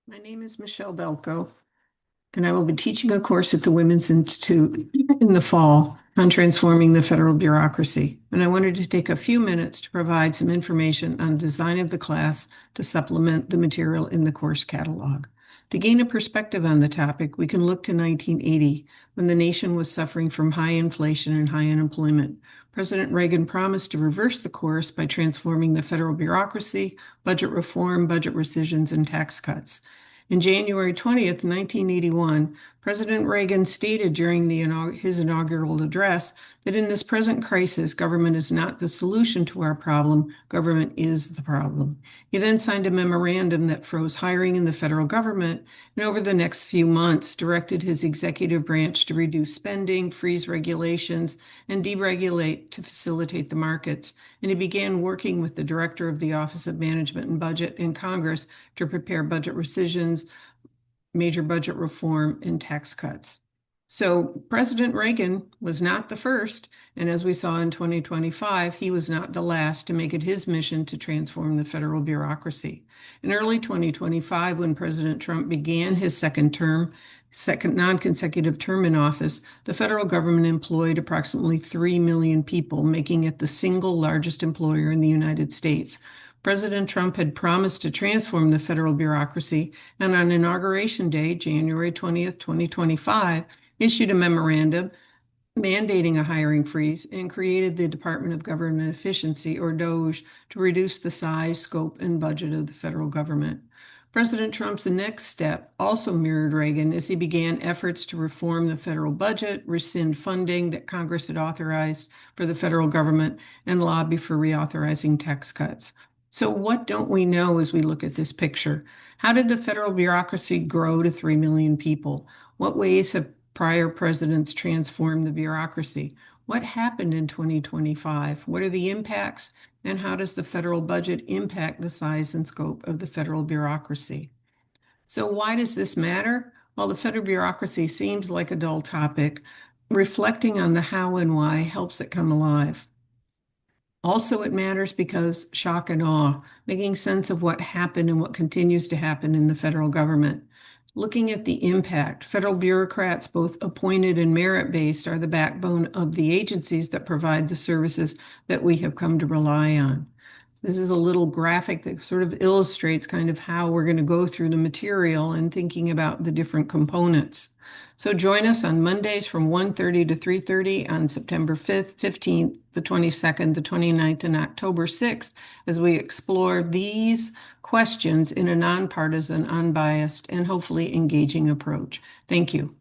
My name is Michelle Belco, and I will be teaching a course at the Women's Institute in the fall on transforming the federal bureaucracy. And I wanted to take a few minutes to provide some information on the design of the class to supplement the material in the course catalog. To gain a perspective on the topic, we can look to 1980, when the nation was suffering from high inflation and high unemployment. President Reagan promised to reverse the course by transforming the federal bureaucracy, budget reform, budget rescissions, and tax cuts. In January 20th, 1981, President Reagan stated during his inaugural address that in this present crisis, government is not the solution to our problem, government is the problem. He then signed a memorandum that froze hiring in the federal government and over the next few months directed his executive branch to reduce spending, freeze regulations, and deregulate to facilitate the markets. And he began working with the director of the Office of Management and Budget in Congress to prepare budget rescissions, major budget reform, and tax cuts. So President Reagan was not the first, and as we saw in 2025, he was not the last to make it his mission to transform the federal bureaucracy. In early 2025, when President Trump began his second non-consecutive term in office, the federal government employed approximately 3 million people, making it the single largest employer in the United States. President Trump had promised to transform the federal bureaucracy, and on Inauguration Day, January 20th, 2025, issued a memorandum mandating a hiring freeze and created the Department of Government Efficiency, or DOGE, to reduce the size, scope, and budget of the federal government. President Trump's next step also mirrored Reagan as he began efforts to reform the federal budget, rescind funding that Congress had authorized for the federal government, and lobby for reauthorizing tax cuts. So what don't we know as we look at this picture? How did the federal bureaucracy grow to 3 million people? What ways have prior presidents transformed the bureaucracy? What happened in 2025? What are the impacts? And how does the federal budget impact the size and scope of the federal bureaucracy? So why does this matter? Well, the federal bureaucracy seems like a dull topic. Reflecting on the how and why helps it come alive. Also, it matters because shock and awe, making sense of what happened and what continues to happen in the federal government. Looking at the impact, federal bureaucrats, both appointed and merit-based, are the backbone of the agencies that provide the services that we have come to rely on. This is a little graphic that sort of illustrates kind of how we're going to go through the material and thinking about the different components. So join us on Mondays from 1:30 to 3:30 on September 5th, 15th, the 22nd, the 29th, and October 6th as we explore these questions in a nonpartisan, unbiased, and hopefully engaging approach. Thank you.